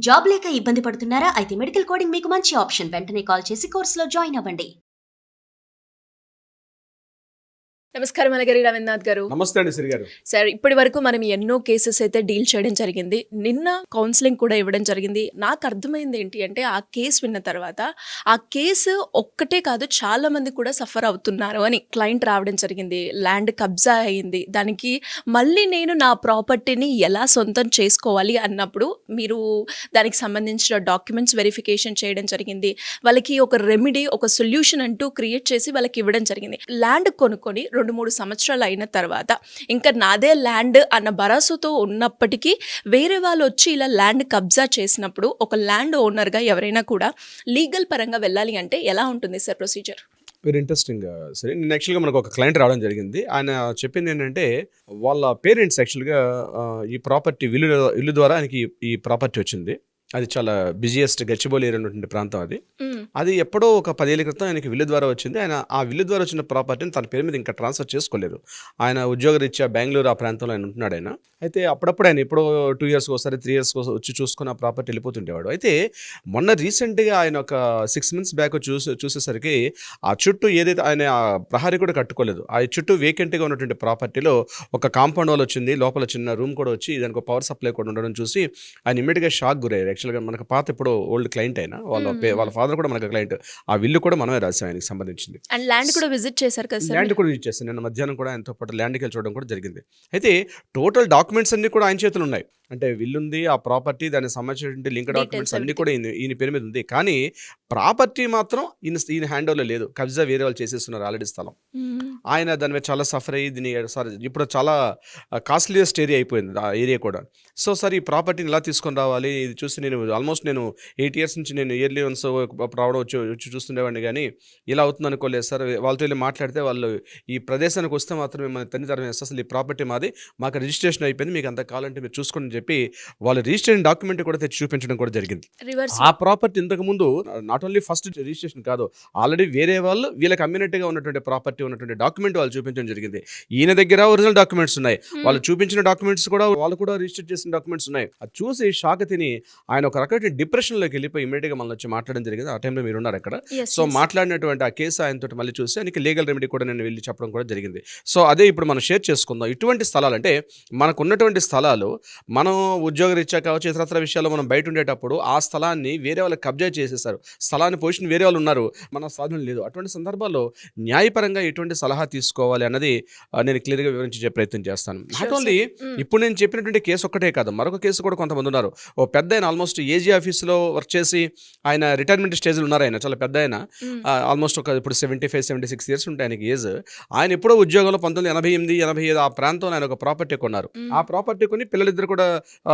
Job లేక ఇబ్బంది పడుతున్నారా? అయితే మెడికల్ కోడింగ్ మీకు మంచి ఆప్షన్. వెంటనే కాల్ చేసి కోర్సులో జాయిన్ అవ్వండి. నమస్కారం అలగరి రవీంద్రనాథ్ గారు. నమస్తే అండి శ్రీ గారు. సార్, ఇప్పటి వరకు మనం ఎన్నో కేసెస్ అయితే డీల్ చేయడం జరిగింది. నిన్న కౌన్సిలింగ్ కూడా ఇవ్వడం జరిగింది. నాకు అర్థమైంది ఏంటి అంటే, ఆ కేసు విన్న తర్వాత ఆ కేసు ఒక్కటే కాదు, చాలా మంది కూడా సఫర్ అవుతున్నారు అని క్లయింట్ రావడం జరిగింది. ల్యాండ్ కబ్జా అయింది, దానికి మళ్ళీ నేను నా ప్రాపర్టీని ఎలా సొంతం చేసుకోవాలి అన్నప్పుడు మీరు దానికి సంబంధించిన డాక్యుమెంట్స్ వెరిఫికేషన్ చేయడం జరిగింది. వాళ్ళకి ఒక రెమెడీ, ఒక సొల్యూషన్ అంటూ క్రియేట్ చేసి వాళ్ళకి ఇవ్వడం జరిగింది. ల్యాండ్ కొనుక్కొని 2-3 సంవత్సరాలు అయిన తర్వాత ఇంకా నాదే ల్యాండ్ అన్న భరోసాతో ఉన్నప్పటికీ వేరే వాళ్ళు వచ్చి ఇలా ల్యాండ్ కబ్జా చేసినప్పుడు ఒక ల్యాండ్ ఓనర్గా ఎవరైనా కూడా లీగల్ పరంగా వెళ్ళాలి అంటే ఎలా ఉంటుంది సార్ ప్రొసీజర్? Very interesting. సరే, నేను యాక్చువల్గా మనకు ఒక క్లయింట్ రావడం జరిగింది. ఆయన చెప్పింది ఏంటంటే, వాళ్ళ పేరెంట్స్ యాక్చువల్గా ఈ ప్రాపర్టీ ఇల్లు ద్వారా ఆయనకి ఈ ప్రాపర్టీ వచ్చింది. అది చాలా బిజియెస్ట్ గచ్చిబౌలి ఏరియా ఉన్నటువంటి ప్రాంతం అది. అది ఎప్పుడో ఒక 10 ఏళ్ల క్రితం ఆయనకి విల్లు ద్వారా వచ్చింది. ఆయన ఆ విల్లు ద్వారా వచ్చిన ప్రాపర్టీని తన పేరు మీద ఇంకా ట్రాన్స్ఫర్ చేసుకోలేదు. ఆయన ఉద్యోగరీత్యా బెంగళూరు ఆ ప్రాంతంలో ఆయన ఉంటున్నాడు ఆయన. అయితే అప్పుడప్పుడు ఆయన ఎప్పుడో 2 ఇయర్స్ ఒకసారి 3 ఇయర్స్ వచ్చి చూసుకుని ఆ ప్రాపర్టీ వెళ్ళిపోతుండేవాడు. అయితే మొన్న రీసెంట్గా ఆయన ఒక 6 months బ్యాక్ చూసేసరికి ఆ చుట్టూ ఏదైతే ఆయన ప్రహరీ కూడా కట్టుకోలేదు, ఆ చుట్టూ వేకెంట్గా ఉన్నటువంటి ప్రాపర్టీలో ఒక కాంపౌండ్ వాల్ వచ్చింది, లోపల చిన్న రూమ్ కూడా వచ్చి దానికి పవర్ సప్లై కూడా ఉండడం చూసి ఆయన ఇమ్మీడియట్గా షాక్ గురయ్యారు. యాక్చువల్గా మనకు పాత ఇప్పుడు ఓల్డ్ క్లయింట్ అయినా వాళ్ళ ఫాదర్ కూడా మనకు క్లయింట్. ఆ విల్లు కూడా మనమే రాసాం ఆయనకి సంబంధించింది. అండ్ ల్యాండ్ కూడా విజిట్ చేశారు కదా సార్? ల్యాండ్ కూడా విజిట్ చేస్తాను. నిన్న మధ్యాహ్నం కూడా ఆయనతో పాటు ల్యాండ్కి వెళ్ళి చూడడం కూడా జరిగింది. అయితే టోటల్ డాక్యుమెంట్స్ అన్ని కూడా ఆయన చేతులు ఉన్నాయి. అంటే విల్లుంది, ఆ ప్రాపర్టీ, దానికి సంబంధించిన లింక్ డాక్యుమెంట్స్ అన్ని కూడా ఈయన పేరు మీద ఉంది. కానీ ప్రాపర్టీ మాత్రం ఈయన హ్యాండ్ ఓవర్లో లేదు. కబ్జా వేరే వాళ్ళు చేసేస్తున్నారు ఆల్రెడీ స్థలం. ఆయన దాని మీద చాలా సఫర్ అయ్యి ఇప్పుడు చాలా కాస్ట్లీయెస్ట్ ఏరియా అయిపోయింది ఆ ఏరియా కూడా. సో సార్, ఈ ప్రాపర్టీని ఎలా తీసుకొని రావాలి, ఇది చూసి నేను ఆల్మోస్ట్ 8 years నుంచి నేను ఇయర్లీ వన్స్ రావడం వచ్చి చూస్తుండేవాడిని, కానీ ఇలా అవుతుంది అనుకోలేదు సార్. వాళ్ళతో వెళ్ళి మాట్లాడితే వాళ్ళు ఈ ప్రదేశానికి వస్తే మాత్రం మిమ్మల్ని తల్లితరం వేస్తే అసలు ఈ ప్రాపర్టీ మాది, మాకు రిజిస్ట్రేషన్ అయిపోయింది, మీకు అంత కావాలంటే మీరు చూసుకోండి చెప్పి వాళ్ళు రిజిస్ట్రేషన్ డాక్యుమెంట్ కూడా తెచ్చి చూపించడం కూడా జరిగింది. ఆ ప్రాపర్టీ ఇంతకు ముందు నాట్ ఓన్లీ ఫస్ట్ రిజిస్ట్రేషన్ కాదు, ఆల్రెడీ వేరే వాళ్ళు వీళ్ళకి అమ్మినట్టుగా ఉన్నటువంటి ప్రాపర్టీ ఉన్నటువంటి డాక్యుమెంట్ వాళ్ళు చూపించడం జరిగింది. ఈయన దగ్గర ఒరిజినల్ డాక్యుమెంట్స్ ఉన్నాయి, వాళ్ళు చూపించిన డాక్యుమెంట్స్ కూడా వాళ్ళు కూడా రిజిస్టర్ చేసిన డాక్యుమెంట్స్ ఉన్నాయి. అది చూసి షాక్ తిని ఆయన ఒక రకమైన డిప్రెషన్లోకి వెళ్ళిపోయి ఇమీడియట్గా మళ్ళీ వచ్చి మాట్లాడడం జరిగింది. ఆ టైంలో మీరు ఉన్నారు అక్కడ. సో మాట్లాడినటువంటి ఆ కేసు ఆయనతో మళ్ళీ చూసి ఆయనకి లీగల్ రెమెడీ కూడా నేను వెళ్ళి చెప్పడం కూడా జరిగింది. సో అదే ఇప్పుడు మనం షేర్ చేసుకుందాం. ఇటువంటి స్థలాలు అంటే మనకు ఉన్నటువంటి స్థలాలు, మనం ఉద్యోగరీత్యా కావచ్చు, ఇతరత్ర విషయాల్లో మనం బయట ఉండేటప్పుడు ఆ స్థలాన్ని వేరే వాళ్ళకి కబ్జా చేసేసారు, స్థలాన్ని పొజిషన్ వేరే వాళ్ళు ఉన్నారు, మన సాధన లేదు. అటువంటి సందర్భాల్లో న్యాయపరంగా ఎటువంటి సలహా తీసుకోవాలి అన్నది నేను క్లియర్గా వివరించే ప్రయత్నం చేస్తాను. నాట్ ఓన్లీ ఇప్పుడు నేను చెప్పినటువంటి కేసు ఒక్కటే కాదు, మరొక కేసు కూడా కొంతమంది ఉన్నారు. ఓ పెద్ద ఆయన ఆల్మోస్ట్ ఏజీ ఆఫీస్లో వర్క్ చేసి ఆయన రిటైర్మెంట్ స్టేజ్లో ఉన్నారు. ఆయన చాలా పెద్ద ఆయన, ఆల్మోస్ట్ ఒక ఇప్పుడు 75-76 years ఉంటాయి ఆయనకి ఏజ్. ఆయన ఎప్పుడో ఉద్యోగంలో 1988-85 ఆ ప్రాంతంలో ఆయన ఒక ప్రాపర్టీ కొన్నారు. ఆ ప్రాపర్టీ కొని పిల్లలిద్దరు కూడా,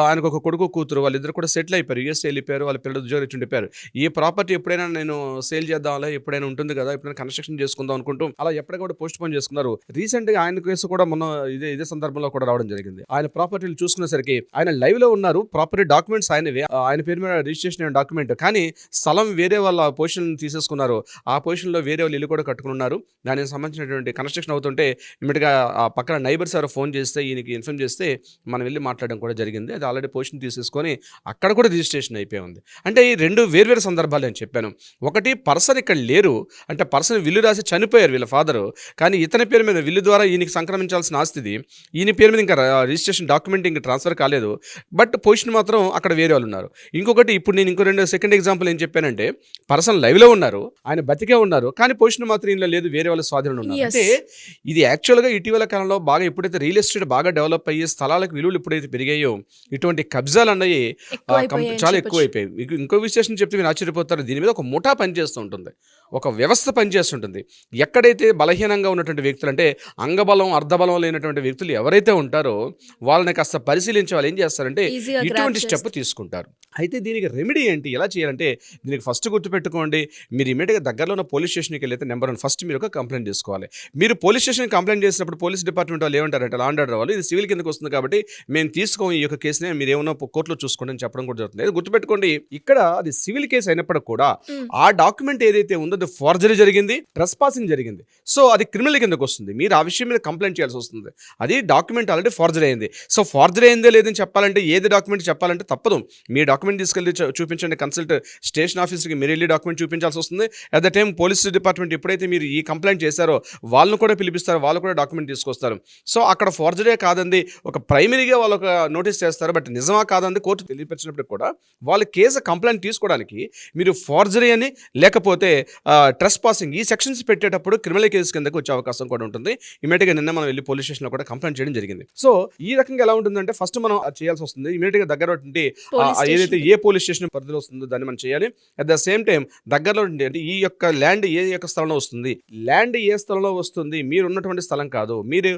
ఆయనకు ఒక కొడుకు కూతురు, వాళ్ళిద్దరు కూడా సెటిల్ అయిపోయారు, యూఎస్ఏ వెళ్ళిపోయారు, వాళ్ళ పిల్లలు ఉద్యోగం ఇచ్చి ఉండిపోయారు. ఈ ప్రాపర్టీ ఎప్పుడైనా నేను సేల్ చేద్దాంలే, ఎప్పుడైనా ఉంటుంది కదా, ఎప్పుడైనా కన్స్ట్రక్షన్ చేసుకుందాం అనుకుంటూ అలా ఎప్పటికీ పోస్ట్ పోన్ చేసుకున్నారు. రీసెంట్గా ఆయన కేసు కూడా మొన్న ఇదే సందర్భంలో కూడా రావడం జరిగింది. ఆయన ప్రాపర్టీలు చూసుకునేసరికి ఆయన లైవ్ లో ఉన్నారు, ప్రాపర్టీ డాక్యుమెంట్స్ ఆయన పేరు మీద రిజిస్ట్రేషన్ డాక్యుమెంట్, కానీ స్థలం వేరే వాళ్ళ పొజిషన్ తీసేసుకున్నారు. ఆ పొజిషన్లో వేరే వాళ్ళు ఇల్లు కూడా కట్టుకున్నారు. దానికి సంబంధించినటువంటి కన్స్ట్రక్షన్ అవుతుంటే ఇమ్మీడియట్గా ఆ పక్కన నైబర్స్ ఎవరో ఫోన్ చేస్తే ఈయనకి ఇన్ఫార్మ్ చేస్తే మనం వెళ్ళి మాట్లాడడం కూడా జరిగింది. అది ఆల్రెడీ పొజిషన్ తీసేసుకొని అక్కడ కూడా రిజిస్ట్రేషన్ అయిపోయి ఉంది. అంటే ఈ 2 వేర్వేరు సందర్భాలు నేను చెప్పాను. ఒకటి, పర్సన్ ఇక్కడ లేరు, అంటే పర్సన్ విల్లు రాసి చనిపోయారు వీళ్ళ ఫాదరు, కానీ ఇతని పేరు మీద విల్లు ద్వారా ఈయనకి సంక్రమించాల్సిన ఆస్తిది ఈయన పేరు మీద ఇంకా రిజిస్ట్రేషన్ డాక్యుమెంట్ ఇంకా ట్రాన్స్ఫర్ కాలేదు, బట్ పొజిషన్ మాత్రం అక్కడ వేరే వాళ్ళు ఉన్నారు. ఇంకొకటి, ఇప్పుడు నేను ఇంకో సెకండ్ ఎగ్జాంపుల్ ఏం చెప్పానంటే, పర్సన్ లైవ్లో ఉన్నారు, ఆయన బతికే ఉన్నారు, కానీ పొజిషన్ మాత్రం ఇంట్లో లేదు, వేరే వాళ్ళ స్వాధీనంలో ఉన్నారు. అంటే ఇది యాక్చువల్గా ఇటీవల కాలంలో బాగా ఎప్పుడైతే రియల్ ఎస్టేట్ బాగా డెవలప్ అయ్యి స్థలాలకు విలువలు ఎప్పుడైతే పెరిగాయో ఇటువంటి కబ్జాలు అన్నవి చాలా ఎక్కువైపోయాయి. మీకు ఇంకో విశేషం చెప్తే మీరు ఆశ్చర్యపోతారు, దీని మీద ఒక ముఠా పనిచేస్తూ ఉంటుంది, ఒక వ్యవస్థ పనిచేస్తుంటుంది. ఎక్కడైతే బలహీనంగా ఉన్నటువంటి వ్యక్తులు, అంటే అంగబలం అర్ధబలం లేనటువంటి వ్యక్తులు ఎవరైతే ఉంటారో వాళ్ళని కాస్త పరిశీలించే వాళ్ళు ఏం చేస్తారంటే ఇటువంటి స్టెప్ తీసుకుంటారు. అయితే దీనికి రెమెడీ ఏంటి, ఎలా చేయాలంటే దీనికి ఫస్ట్ గుర్తుపెట్టుకోండి, మీరు ఇమీడియట్గా దగ్గరలో ఉన్న పోలీస్ స్టేషన్కి వెళ్ళితే నెంబర్ 1 ఫస్ట్ మీరు ఒక కంప్లైంట్ చేసుకోవాలి. మీరు పోలీస్ స్టేషన్ కంప్లైంట్ చేసినప్పుడు పోలీస్ డిపార్ట్మెంట్ వాళ్ళు ఏమంటారంటే, లా అండ్ ఆర్డర్ వాళ్ళు, ఇది సివిల్ కిందకి వస్తుంది కాబట్టి మేము తీసుకోం, ఈ యొక్క కేసుని మీరు ఏమన్నా కోర్టులో చూసుకోండి అని చెప్పడం కూడా జరుగుతుంది. అయితే గుర్తుపెట్టుకోండి, ఇక్కడ అది సివిల్ కేసు అయినప్పటికీ కూడా ఆ డాక్యుమెంట్ ఏదైతే ఉందో అది ఫోర్జరీ జరిగింది, ట్రెస్ పాసింగ్ జరిగింది. సో అది క్రిమినల్ కిందకు వస్తుంది. మీరు ఆ విషయం మీద కంప్లైంట్ చేయాల్సి వస్తుంది. అది డాక్యుమెంట్ ఆల్రెడీ ఫోర్జరీ అయింది. సో ఫోర్జరీ అయిందే లేదని చెప్పాలంటే, ఏది డాక్యుమెంట్ చెప్పాలంటే తప్పదు. మీ డాక్యుమెంట్ తీసుకెళ్ళి చూపించండి, కన్సల్ట్ స్టేషన్ ఆఫీస్కి మీరు వెళ్ళి డాక్యుమెంట్ చూపించాల్సి వస్తుంది. At the time police department ఎప్పుడైతే మీరు ఈ కంప్లైంట్ చేశారో వాళ్ళని కూడా పిలిపిస్తారు, వాళ్ళు కూడా డాక్యుమెంట్ తీసుకొస్తారు. సో అక్కడ ఫోర్జరీ కాదండి, ఒక ప్రైమరీగా వాళ్ళు ఒక నోటీస్ చేస్తారు. బట్ నిజమా కాదండి కోర్టు తెలియపరిచినప్పుడు కూడా వాళ్ళు కేసు కంప్లైంట్ తీసుకోవడానికి మీరు ఫోర్జరీ అని లేకపోతే ట్రెస్ పాసింగ్ ఈ సెక్షన్స్ పెట్టేటప్పుడు క్రిమినల్ కేసు కిందకి వచ్చే అవకాశం కూడా ఉంటుంది. ఇమీడియట్గా నిన్న మనం వెళ్ళి పోలీస్ స్టేషన్లో కూడా కంప్లైంట్ చేయడం జరిగింది. సో ఈ రకంగా ఎలా ఉంటుందంటే, ఫస్ట్ మనం చేయాల్సి వస్తుంది ఇమీడియట్గా దగ్గర ఏదైతే ఏ పోలీస్ స్టేషన్ పరిధిలో వస్తుందో దాన్ని మనం చేయాలి. అట్ ద సేమ్ టైం దగ్గరలో అంటే ఈ యొక్క ల్యాండ్ ఏ యొక్క స్థలంలో వస్తుంది, ల్యాండ్ ఏ స్థలంలో వస్తుంది, మీరు ఉన్నటువంటి స్థలం కాదు, మీరు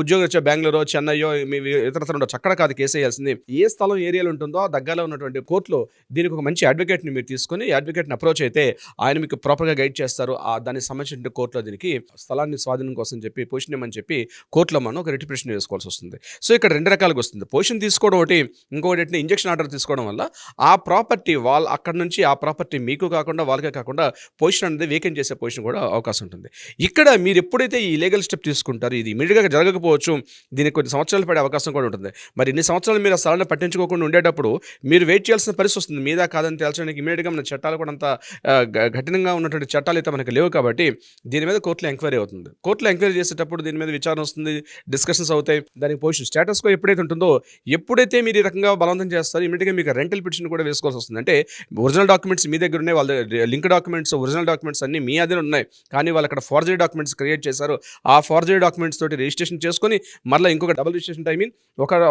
ఉద్యోగం వచ్చే బెంగళూరు, చెన్నైయో, మీ ఇతర ఉండొచ్చు, అక్కడ కాదు కేసు వేయాల్సింది. ఏ స్థలం ఏరియాలో ఉంటుందో ఆ దగ్గరలో ఉన్నటువంటి కోర్టులో దీనికి ఒక మంచి అడ్వకేట్ని మీరు తీసుకొని అడ్వకేట్ని అప్రోచ్ అయితే ఆయన మీకు ప్రాపర్గా గైడ్ చేస్తారు. దానికి సంబంధించిన కోర్టులో దీనికి స్థలాన్ని స్వాధీనం కోసం చెప్పి పొజిషన్ ఇవ్వమని చెప్పి కోర్టులో మనం ఒక రిటిపిటిషన్ వేసుకోవాల్సి వస్తుంది. సో ఇక్కడ రెండు రకాలుగా వస్తుంది. పొజిషన్ తీసుకోవడం ఒకటి, ఇంకొకటి ఇంజక్షన్ ఆర్డర్ తీసుకోవడం వల్ల ఆ ప్రాపర్టీ వాళ్ళు అక్కడ నుంచి ఆ ప్రాపర్టీ మీకు కాకుండా వాళ్ళకే కాకుండా పొజిషన్ అనేది వేకెంట్ చేసే పొజిషన్ కూడా అవకాశం ఉంటుంది. ఇక్కడ మీరు ఎప్పుడైతే ఈ లీగల్ స్టెప్ తీసుకుంటారో ఇది ఇమీడియట్గా జరగకపోవచ్చు, దీనికి కొన్ని సంవత్సరాలు పడే అవకాశం కూడా ఉంటుంది. మరి ఇన్ని సంవత్సరాలు మీరు ఆ స్థలాన్ని పట్టించుకోకుండా ఉండేటప్పుడు మీరు వెయిట్ చేయాల్సిన పరిస్థితి వస్తుంది. మీద కాదని తేల్చడానికి ఇమీడియట్గా మన చట్టాలు కూడా అంత కఠినంగా ఉన్నటువంటి చట్టాలు అయితే మనకు లేవు కాబట్టి దీని మీద కోర్టులో ఎంక్వైరీ అవుతుంది. కోర్టులో ఎంక్వైరీ చేసేటప్పుడు దీని మీద విచారణ వస్తుంది, డిస్కషన్స్ అవుతాయి. దానికి పొజిషన్ స్టేటస్ కో ఎప్పుడైతే ఉంటుందో, ఎప్పుడైతే మీరు ఈ రకంగా బలవంతం చేస్తారో ఇమీడియట్గా మీకు రెంటల్ పిటిషన్ కూడా వేసుకోవాల్సి వస్తుంది. అంటే ఒరిజినల్ డాక్యుమెంట్స్ మీ దగ్గర ఉన్నాయి, వాళ్ళ లింక్ డాక్యుమెంట్స్ ఒరిజినల్ డాక్యుమెంట్స్ అన్ని మీ అదే ఉన్నాయి, కానీ వాళ్ళు అక్కడ ఫోర్జరీ డాక్యుమెంట్స్ క్రియేట్ చేశారు. ఆ ఫోర్జరీ డాక్యుమెంట్స్ తోటి రిజిస్ట్రేషన్ చేసుకొని మళ్ళీ ఇంకొక డబుల్ రిజిస్ట్రేషన్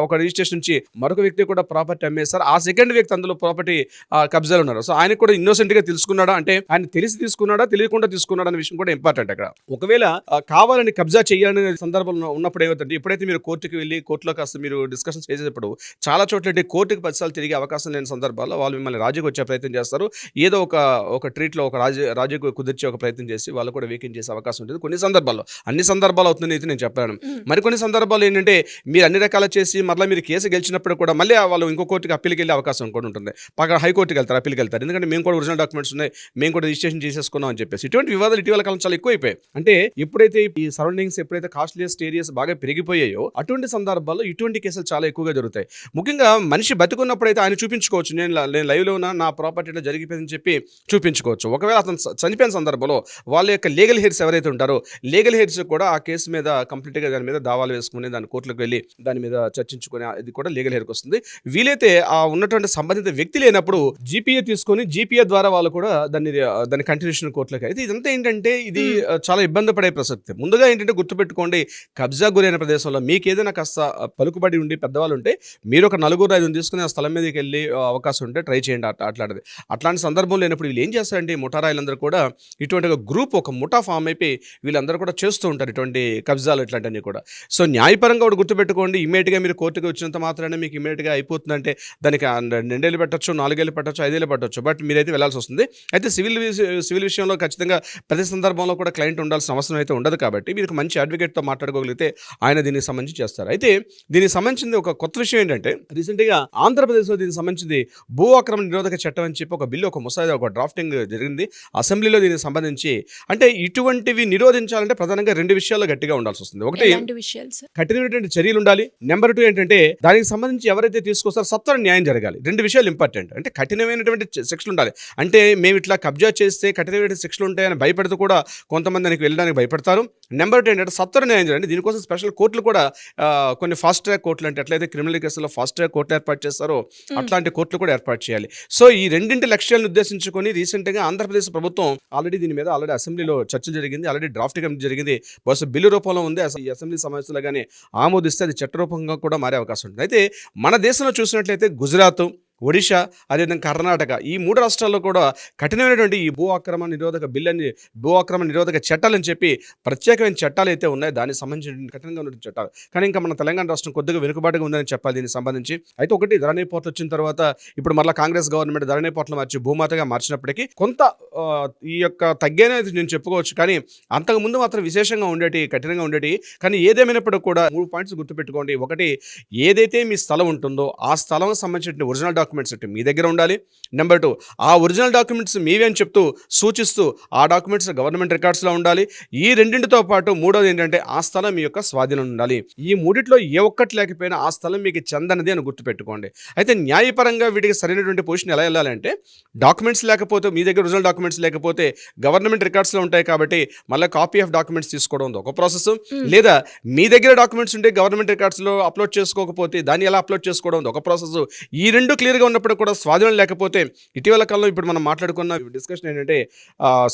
ఒక రిజిస్ట్రేషన్ నుంచి మరొక వ్యక్తి కూడా ప్రాపర్టీ అమ్మేస్తారు. ఆ సెకండ్ వ్యక్తి అందులో ప్రాపర్టీ కబ్జాలు ఉన్నారు. సో ఆయన కూడా ఇన్నోసెంట్గా తెలుసుకున్నాడా అంటే ఆయన తెలిసి తీసుకున్నాడా తెలియకుండా తీసుకున్నాడా అనే విషయం కూడా ఇంపార్టెంట్. అక్కడ ఒకవేళ కావాలని కబ్జా చేయాలనే సందర్భంలో ఉన్నప్పుడు ఏమవుతుంది, ఎప్పుడైతే మీరు కోర్టుకి వెళ్ళి కోర్టులో కాస్త మీరు డిస్కషన్ చేసేటప్పుడు చాలా చోట్ల కోర్టుకి 10 సార్లు తిరిగే అవకాశం లేని సందర్భాల్లో వాళ్ళు మిమ్మల్ని రాజీకి వచ్చే ప్రయత్నం చేస్తారు. ఏదో ఒక ట్రీట్లో ఒక రాజీకి కుదిర్చే ఒక ప్రయత్నం చేసి వాళ్ళు కూడా వేకెంట్ చేసే అవకాశం ఉంటుంది కొన్ని సందర్భాల్లో. అన్ని సందర్భాలు అవుతుందని అయితే నేను చెప్పాను. మరికొన్ని సందర్భాలు ఏంటంటే మీరు అన్ని రకాల చేసి మళ్ళీ మీరు కేసు గెలిచినప్పుడు కూడా మళ్ళీ వాళ్ళు ఇంకో కోర్టుకి అప్పీల్కి వెళ్ళే అవకాశం కూడా ఉంటుంది. పక్కన హైకోర్టుకి వెళ్తారు, అప్పీల్కి వెళ్తారు. ఎందుకంటే మేము కూడా ఒరిజినల్ డాక్యుమెంట్స్ ఉన్నాయి, మేము కూడా రిజిస్ట్రేషన్ చేసేసుకున్నాం అని చెప్పేసి ఇటువంటి వివాదాలు ఇటీవల కాలం చాలా ఎక్కువైపోయాయి. అంటే ఎప్పుడైతే ఈ సరౌండింగ్స్ ఎప్పుడైతే కాస్ట్లీయెస్ట్ ఏరియాస్ బాగా పెరిగిపోయాయో అటువంటి సందర్భాల్లో ఇటువంటి కేసులు చాలా ఎక్కువగా జరుగుతాయి. ముఖ్యంగా మనిషి బతుకున్నప్పుడైతే ఆయన చూపించుకోవచ్చు, నేను లైవ్లో ఉన్నా, నా ప్రాపర్టీలో జరిగిపోయిందని చెప్పి చూపించుకోవచ్చు. ఒకవేళ అతను చనిపోయిన సందర్భంలో వాళ్ళ యొక్క లీగల్ హెయిర్స్ ఎవరైతే ఉంటారో లీగల్ హెయిర్స్ కూడా ఆ కేసు మీద కంప్లీట్గా దాని మీద దావాలు వేసుకుని దాని కోర్టులకు వెళ్ళి దాని మీద చర్చించుకుని ఇది కూడా లీగల్ హెయిర్కి వస్తుంది. వీలైతే ఆ ఉన్నటువంటి సంబంధిత వ్యక్తి లేనప్పుడు జీపీఏ తీసుకొని జీపీఏ ద్వారా వాళ్ళు కూడా దాని కంటిన్యూషన్ కోర్టులకు. అయితే ఇదంతా ఏంటంటే ఇది చాలా ఇబ్బంది పడే ప్రసక్తి. ముందుగా ఏంటంటే గుర్తుపెట్టుకోండి, కబ్జా గురైన ప్రదేశంలో మీకు ఏదైనా కాస్త పలుకుబడి ఉండి పెద్దవాళ్ళు ఉంటే మీరు ఒక 4-5 తీసుకుని ఆ స్థలం మీదకి వెళ్ళి అవకాశం ఉంటే ట్రై చేయండి. అట్లాంటి సందర్భం లేనప్పుడు వీళ్ళు ఏం చేస్తారంటే ముఠారాయిలందరూ కూడా ఇటువంటి ఒక గ్రూప్ ఒక ముఠా ఫామ్ అయిపోయి వీళ్ళందరూ కూడా చేస్తూ ఉంటారు ఇటువంటి కబ్జాలు ఇట్లాంటివన్నీ కూడా. సో న్యాయపరంగా ఒకటి గుర్తుపెట్టుకోండి, ఇమీడియట్గా మీరు కోర్టుకి వచ్చినంత మాత్రమే మీకు ఇమీడియట్గా అయిపోతుందంటే దానికి 2 ఏళ్ళు పెట్టచ్చు, 4 ఏళ్ళు పెట్టచ్చు, 5 ఏళ్ళు పెట్టచ్చు. బట్ మీరైతే వెళ్ళాల్సి వస్తుంది. అయితే సివిల్ విషయంలో ఖచ్చితంగా ప్రతి సందర్భంలో కూడా క్లయింట్ ఉండాల్సిన అవసరం అయితే ఉండదు కాబట్టి మీరు మంచి అడ్వకేట్తో మాట్లాడుకోగలిగితే ఆయన దీనికి సంబంధించి చేస్తారు. అయితే దీనికి సంబంధించింది ఒక కొత్త విషయం ఏంటంటే రీసెంట్గా ఆంధ్రప్రదేశ్లో దీనికి సంబంధించింది భూ ఆక్రమణ నిరోధక చట్టం అని చెప్పి ఒక బిల్లు, ఒక ముసాయిదా, ఒక డ్రాఫ్టింగ్ జరిగింది అసెంబ్లీలో. దీనికి సంబంధించి అంటే ఇటువంటివి నిరోధించాలంటే ప్రధానంగా 2 విషయాల్లో గట్టిగా ఉండాల్సి వస్తుంది. ఒకటి కఠినమైనటువంటి చర్యలు ఉండాలి. నెంబర్ 2 ఏంటంటే దానికి సంబంధించి ఎవరైతే తీసుకొస్తారో సత్వర న్యాయం జరగాలి. 2 విషయాలు ఇంపార్టెంట్. అంటే కఠినమైనటువంటి శిక్షలు ఉండాలి. అంటే మేము ఇట్లా కబ్జా చేస్తే కఠినమైన శిక్షలు ఉంటాయని భయపడుతూ కూడా కొంతమంది దానికి వెళ్ళడానికి భయపడతారు. నెంబర్ 2 ఏంటంటే సత్వర న్యాయం జరగాలి. దీనికోసం స్పెషల్ కోర్టులు కూడా కొన్ని ఫాస్ట్ ట్రాక్ కోర్టులు అంటే ఎట్లయితే క్రిమినల్ కేసుల్లో ఫాస్ట్ ట్రాక్ కోర్టులు ఏర్పాటు చేస్తారో అట్లాంటి కోర్టులు కూడా ఏర్పాటు చేయాలి. సో ఈ 2 లక్ష్యాలను ఉద్దేశించుకొని రీసెంట్గా ఆంధ్రప్రదేశ్ ప్రభుత్వం ఆల్రెడీ దీని మీద అసెంబ్లీలో చర్చ జరిగింది, ఆల్రెడీ డ్రాఫ్ట్ కమిటీ జరిగింది. బహుశా బిల్లు రూపంలో ఉంది. ఈ అసెంబ్లీ సమావేశంలో కానీ ఆమోదిస్తే అది చట్టరూపంగా కూడా మారే అవకాశం ఉంటుంది. అయితే మన దేశంలో చూసినట్లయితే గుజరాత్, ఒడిషా, అదేవిధంగా కర్ణాటక, ఈ 3 రాష్ట్రాల్లో కూడా కఠినమైనటువంటి ఈ భూ ఆక్రమణ నిరోధక బిల్ అని, భూ ఆక్రమణ నిరోధక చట్టాలని చెప్పి ప్రత్యేకమైన చట్టాలు అయితే ఉన్నాయో దానికి సంబంధించిన కఠినంగా ఉన్న చట్టాలు. కానీ ఇంకా మన తెలంగాణ రాష్ట్రం కొద్దిగా వెనుకబాటుగా ఉందని చెప్పాలి దీనికి సంబంధించి. అయితే ఒకటి ధరణి పోర్టల్ వచ్చిన తర్వాత ఇప్పుడు మళ్ళీ కాంగ్రెస్ గవర్నమెంట్ ధరణి పోర్టల్ మార్చి భూమాతగా మార్చినప్పటికీ కొంత ఈ యొక్క తగ్గేనైతే నేను చెప్పుకోవచ్చు. కానీ అంతకుముందు మాత్రం విశేషంగా ఉండేటి, కఠినంగా ఉండేటి. కానీ ఏదేమైనప్పటికీ కూడా 3 పాయింట్స్ గుర్తుపెట్టుకోండి. ఒకటి, ఏదైతే మీ స్థలం ఉంటుందో ఆ స్థలం సంబంధించిన ఒరిజినల్ డాక్యుమెంట్స్ మీ దగ్గర ఉండాలి. నెంబర్ 2, ఆ ఒరిజినల్ డాక్యుమెంట్స్ మీవే అని చెప్తూ సూచిస్తూ ఆ డాక్యుమెంట్స్ గవర్నమెంట్ రికార్డ్స్లో ఉండాలి. ఈ రెండింటితో పాటు మూడోది ఏంటంటే ఆ స్థలం మీ యొక్క స్వాధీనం ఉండాలి. ఈ మూడిట్లో ఏ ఒక్కటి లేకపోయినా ఆ స్థలం మీకు చెందనది అని గుర్తుపెట్టుకోండి. అయితే న్యాయపరంగా వీటికి సరైనటువంటి పొజిషన్ ఎలా వెళ్ళాలంటే, డాక్యుమెంట్స్ లేకపోతే, మీ దగ్గర ఒరిజినల్ డాక్యుమెంట్స్ లేకపోతే గవర్నమెంట్ రికార్డ్స్లో ఉంటాయి కాబట్టి మళ్ళీ కాపీ ఆఫ్ డాక్యుమెంట్స్ తీసుకోవడం ఉంది ఒక ప్రాసెస్. లేదా మీ దగ్గర డాక్యుమెంట్స్ ఉంటే గవర్నమెంట్ రికార్డ్స్లో అప్లోడ్ చేసుకోకపోతే దాన్ని ఎలా అప్లోడ్ చేసుకోవడం ఉంది ఒక ప్రాసెస్. ఈ రెండు క్లియర్గా ఉన్నప్పుడు కూడా స్వాధీనం లేకపోతే, ఇటీవల కాలంలో ఇప్పుడు మనం మాట్లాడుకున్న డిస్కషన్ ఏంటంటే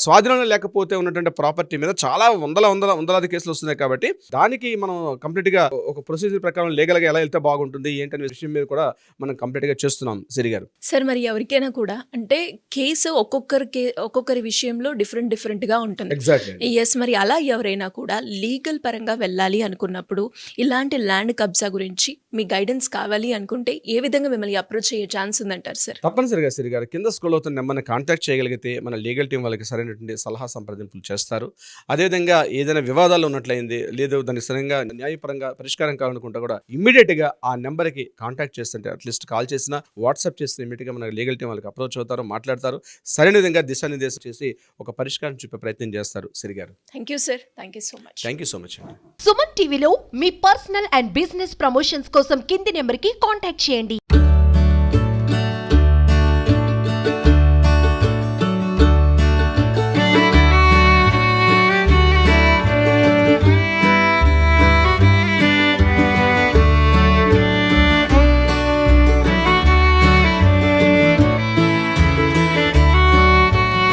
స్వాధీనం లేకపోతే ఉన్నటువంటి ప్రాపర్టీ మీద చాలా వందలాది కేసులు వస్తున్నాయి. కాబట్టి దానికి మనం కంప్లీట్గా ఒక ప్రొసీజర్ ప్రకారం లీగల్గా ఎలా వెళ్తే బాగుంటుంది ఏంటనే విషయం మీద కూడా మనం కంప్లీట్గా చేస్తున్నాం సిరి గారు. సార్, మరి ఎవరికైనా కూడా అంటే కేసు ఒక్కొక్కరి విషయంలో డిఫరెంట్గా ఉంటుంది. ఎగ్జాక్ట్లీ. ఎస్, మరి అలా ఎవరైనా కూడా లీగల్ పరంగా వెళ్ళాలి అనుకున్నప్పుడు ఇలాంటి ల్యాండ్ కబ్జా గురించి మీ గైడెన్స్ కావాలి అనుకుంటే ఏ విధంగా మిమ్మల్ని అప్రోచ్ అయ్యే ఛాన్స్ ఉందంటారు సార్? తప్పనిసరిగా సిరి గారు, కింద స్క్రోల్ అవుతున్న నెంబర్ని కాంటాక్ట్ చేయగలిగితే మన లీగల్ టీం వాళ్ళకి సరైనటువంటి సలహా సంప్రదింపులు చేస్తారు. అదేవిధంగా ఏదైనా వివాదాలు ఉన్నట్లయింది, లేదు దానికి సరైన న్యాయపరంగా పరిష్కారం కావాలనుకుంటే కూడా ఇమ్మీడియట్గా ఆ నెంబర్కి కాంటాక్ట్ చేస్తుంటే, అట్లీస్ట్ కాల్ చేసినా, వాట్సాప్ చేసిన ఇమ్మీడియట్గా మన లీగల్ టీం వాళ్ళకి అప్రోచ్ అవుతారు, మాట్లాడతారు, సరైన విధంగా దిశానిర్దేశం చేసి ఒక పరిష్కారం చూపే ప్రయత్నం చేస్తారు. సిరి గారు, thank you sir, thank you so much. Thank you so much అండి. సుమన్ టీవీలో మీ పర్సనల్ అండ్ బిజినెస్ ప్రమోషన్స్ కోసం కింది నెంబర్కి కాంటాక్ట్ చేయండి.